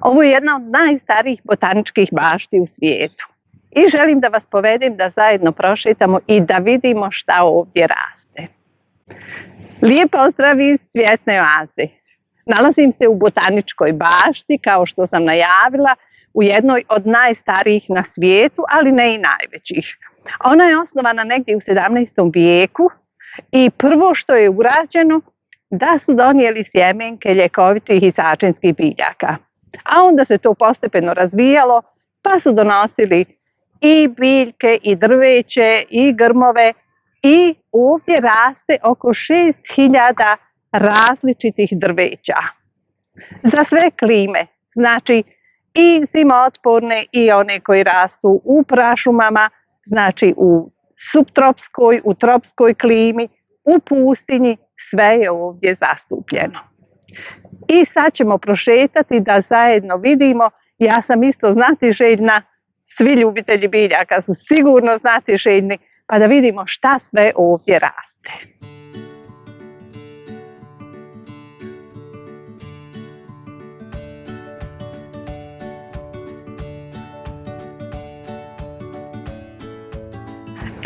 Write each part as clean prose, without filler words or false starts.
Ovo je jedna od najstarijih botaničkih bašti u svijetu. I želim da vas povedem da zajedno prošetamo i da vidimo šta ovdje raste. Lijep pozdrav iz Cvjetne oaze. Nalazim se u botaničkoj bašti, kao što sam najavila, u jednoj od najstarijih na svijetu, ali ne i najvećih. Ona je osnovana negdje u 17. vijeku i prvo što je urađeno da su donijeli sjemenke ljekovitih i sačinskih biljaka. A onda se to postepeno razvijalo, pa su donosili i biljke, i drveće, i grmove, i ovdje raste oko 6000 različitih drveća. Za sve klime, znači i zimootporne i one koji rastu u prašumama, znači u suptropskoj, u tropskoj klimi, u pustinji, sve je ovdje zastupljeno. I sad ćemo prošetati da zajedno vidimo, ja sam isto znatiželjna, svi ljubitelji biljaka su sigurno znatiželjni, pa da vidimo šta sve ovdje raste.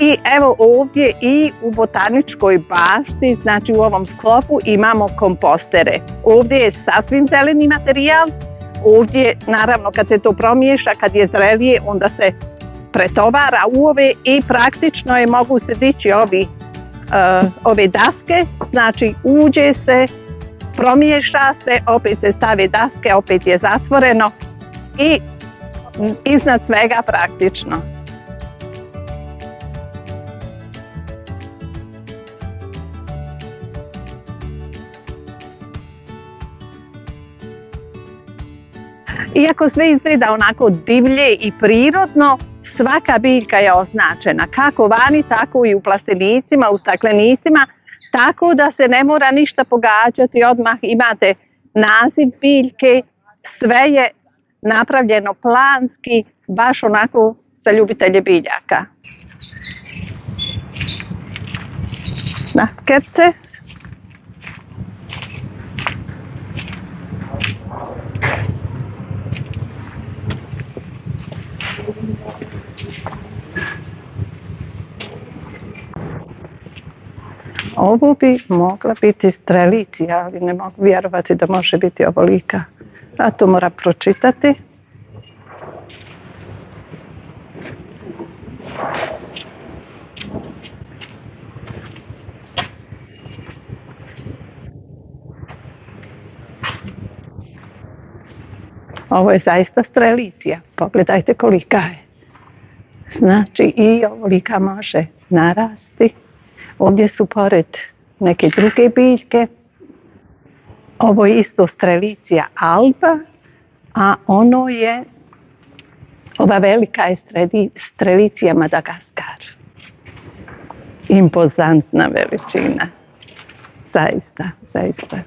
I evo ovdje i u botaničkoj bašti, znači u ovom sklopu imamo kompostere. Ovdje je sasvim zeleni materijal, ovdje naravno kad se to promiješa, kad je zrelije, onda se pretovara u ove i praktično je mogu se dići ove daske, znači uđe se, promiješa se, opet se stave daske, opet je zatvoreno i iznad svega praktično. Iako sve izgleda onako divlje i prirodno, svaka biljka je označena, kako vani, tako i u plastenicima, u staklenicima, tako da se ne mora ništa pogađati, odmah imate naziv biljke, sve je napravljeno planski, baš onako za ljubitelje biljaka. Na skerce. Ovo bi mogla biti strelicija, ali ne mogu vjerovati da može biti ovolika. A to moram pročitati. Ovo je zaista strelicija. Pogledajte kolika je. Znači i ovolika može narasti. Ovdje su pored neke druge biljke. Ovo je isto strelicija alba, a ono je, ova velika je strelicija Madagaskar. Impozantna veličina. Zaista, zaista.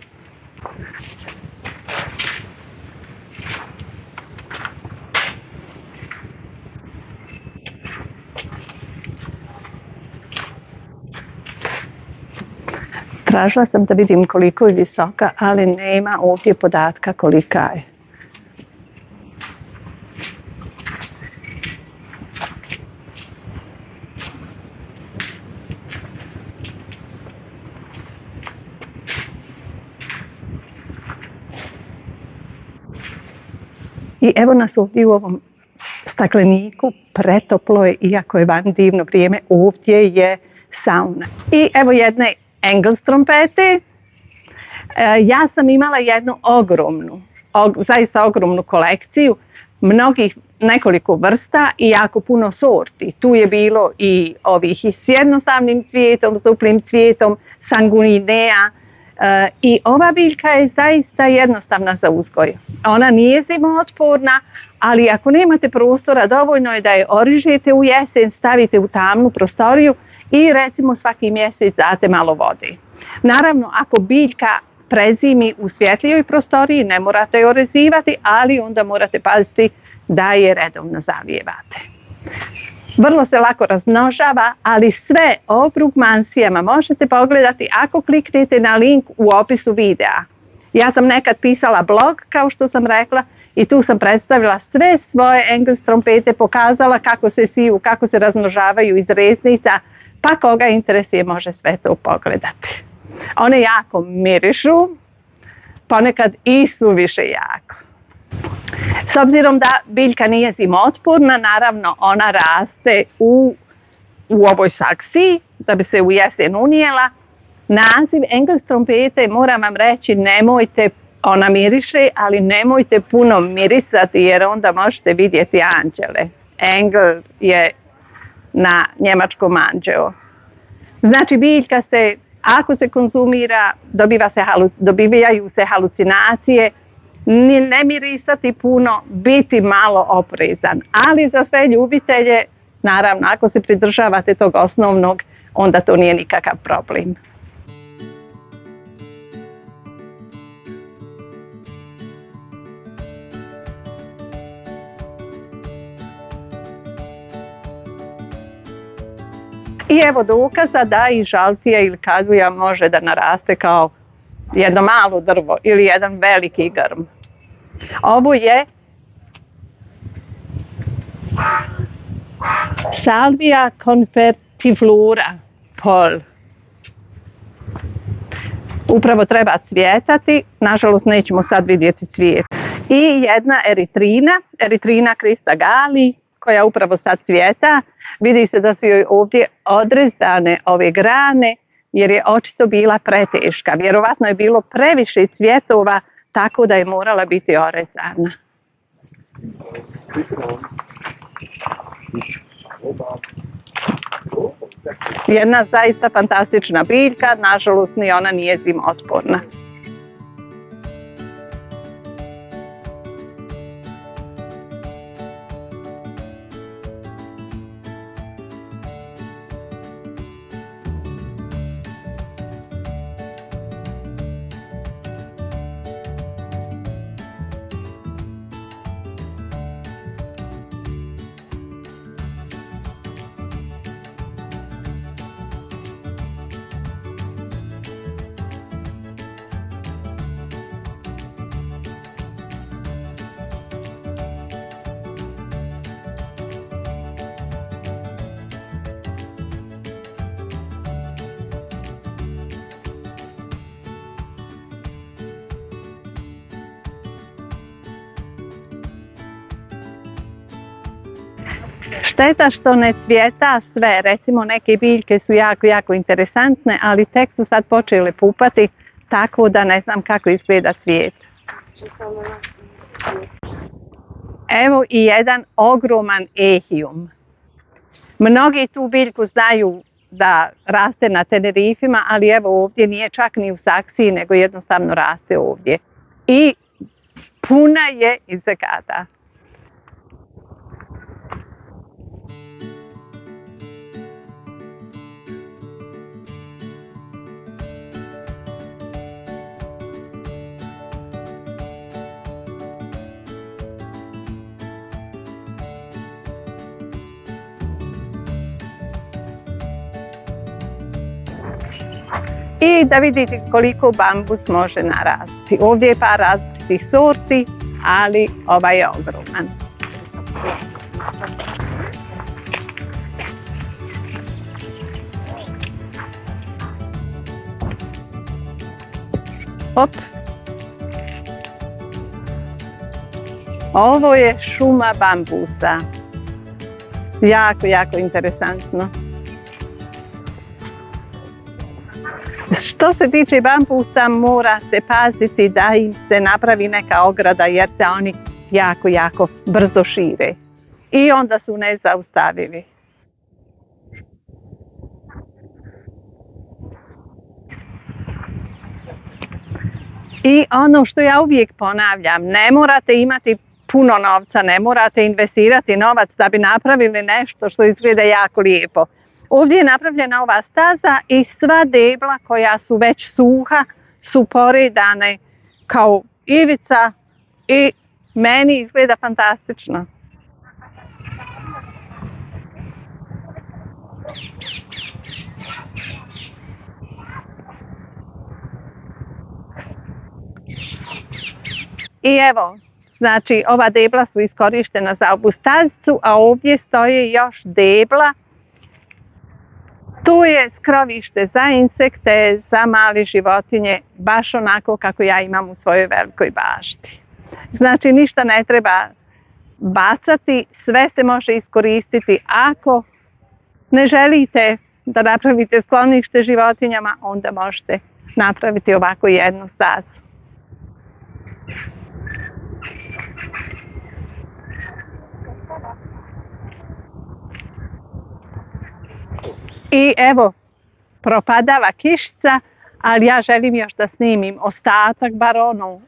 Tražila sam da vidim koliko je visoka, ali nema ovdje podatka kolika je. I evo nas ovdje u ovom stakleniku, pretoplo je, iako je van divno vrijeme, ovdje je sauna. I evo jedne Engels trompete. Ja sam imala jednu zaista ogromnu kolekciju, nekoliko vrsta i jako puno sorti. Tu je bilo i ovih s jednostavnim cvijetom, s duplim cvijetom, sanguinea. I ova biljka je zaista jednostavna za uzgoj. Ona nije zimootporna, ali ako nemate prostora, dovoljno je da je orižete u jesen, stavite u tamnu prostoriju i recimo svaki mjesec date malo vode. Naravno, ako biljka prezimi u svjetlijoj prostoriji, ne morate je orezivati, ali onda morate paziti da je redovno zavijevate. Vrlo se lako razmnožava, ali sve o brugmansijama možete pogledati ako kliknete na link u opisu videa. Ja sam nekad pisala blog, kao što sam rekla, I tu sam predstavila sve svoje Engels trompete, pokazala kako se siju, kako se razmnožavaju iz reznica, pa koga interesuje može sve to pogledati. One jako mirišu, ponekad i suviše jako. S obzirom da biljka nije zimotporna, naravno ona raste u ovoj saksiji, da bi se u jesen unijela. Naziv Engels trompete, moram vam reći, nemojte, ona miriše, ali nemojte puno mirisati jer onda možete vidjeti anđele. Engel je na njemačkom anđeo. Znači biljka se, ako se konzumira, dobivaju se halucinacije, ne mirisati puno, biti malo oprezan. Ali za sve ljubitelje, naravno, ako se pridržavate tog osnovnog, onda to nije nikakav problem. I evo dokaza da i žalfija ili kaduja može da naraste kao jedno malo drvo ili jedan veliki grm. Ovo je Salvia confertiflora Pol. Upravo treba cvjetati, nažalost nećemo sad vidjeti cvijet. I jedna Eritrina Christa Gali, koja upravo sad cvjeta. Vidi se da su joj ovdje odrezane ove grane jer je očito bila preteška. Vjerovatno je bilo previše cvjetova, tako da je morala biti orezana. Jedna zaista fantastična biljka, nažalost ni ona nije zimotporna. Šteta što ne cvjeta sve, recimo neke biljke su jako interesantne, ali tek su sad počele pupati, tako da ne znam kako izgleda cvijet. Evo i jedan ogroman ehijum. Mnogi tu biljku znaju da raste na Tenerifima, ali evo ovdje nije čak ni u Saksiji, nego jednostavno raste ovdje. I puna je insekata. I da vidite koliko bambus može narasti. Ovdje je par različitih sorti, ali ovaj je ogroman. Hop. Ovo je šuma bambusa. Jako interesantno. Što se tiče bambusa, mora se paziti da im se napravi neka ograda jer se oni jako brzo šire. I onda su nezaustavivi. I ono što ja uvijek ponavljam, ne morate imati puno novca, ne morate investirati novac da bi napravili nešto što izgleda jako lijepo. Ovdje je napravljena ova staza i sva debla koja su već suha su poredane kao ivica i meni izgleda fantastično. I evo, Znači, ova debla su iskorištena za ovu stazicu, a ovdje stoje još debla. Tu je skrovište za insekte, za male životinje, baš onako kako ja imam u svojoj velikoj bašti. Znači, ništa ne treba bacati, sve se može iskoristiti. Ako ne želite da napravite sklonište životinjama, onda možete napraviti ovako jednu stazu. I evo, propadava kišica, ali ja želim još da snimim ostatak, bar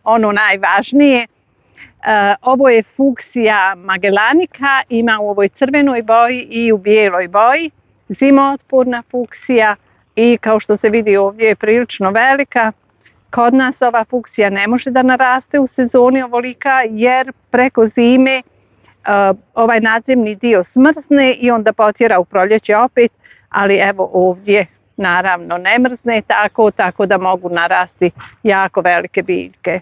ono najvažnije. Ovo je fuksija magellanica, ima u ovoj crvenoj boji i u bijeloj boji. Zimootporna fuksija i kao što se vidi ovdje je prilično velika. Kod nas ova fuksija ne može da naraste u sezoni ovolika jer preko zime ovaj nadzemni dio smrzne i onda potjera u proljeće opet, ali evo ovdje naravno ne mrzne tako da mogu narasti jako velike biljke.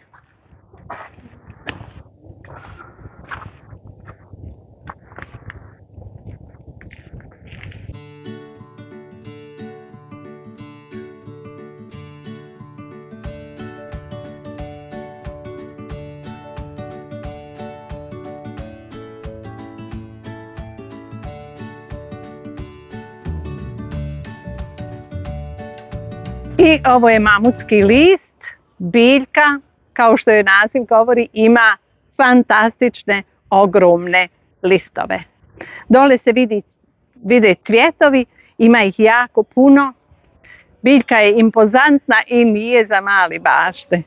I ovo je mamutski list, biljka, kao što je naziv govori, ima fantastične, ogromne listove. Dole se vide cvjetovi, ima ih jako puno. Biljka je impozantna i nije za mali bašte.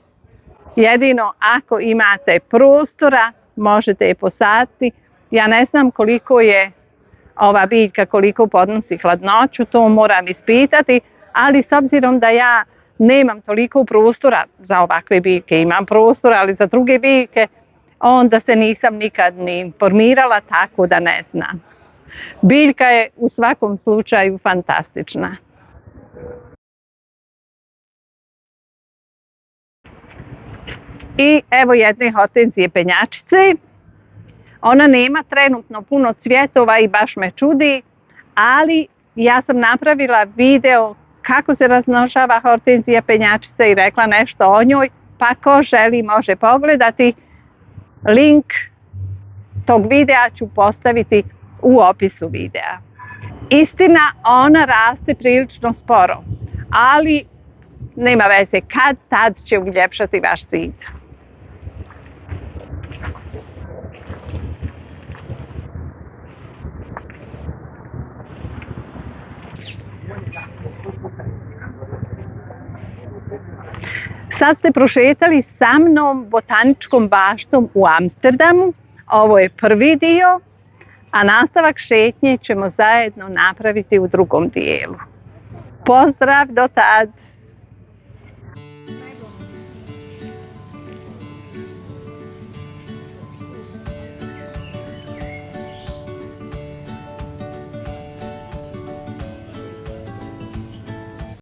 Jedino ako imate prostora, možete je posaditi. Ja ne znam koliko je ova biljka, koliko podnosi hladnoću, to moram ispitati. Ali s obzirom da ja nemam toliko prostora za ovakve biljke, imam prostora, ali za druge biljke, onda se nisam nikad ni informirala, tako da ne znam. Biljka je u svakom slučaju fantastična. I evo jedne hortenzije penjačice. Ona nema trenutno puno cvjetova i baš me čudi, ali ja sam napravila video kako se razmnožava hortenzija penjačica i rekla nešto o njoj, pa ko želi može pogledati. Link tog videa ću postaviti u opisu videa. Istina, ona raste prilično sporo, ali nema veze, kad tad će uljepšati vaš zid. Sad ste prošetali sa mnom botaničkom baštom u Amsterdamu. Ovo je prvi dio, a nastavak šetnje ćemo zajedno napraviti u drugom dijelu. Pozdrav, do tad!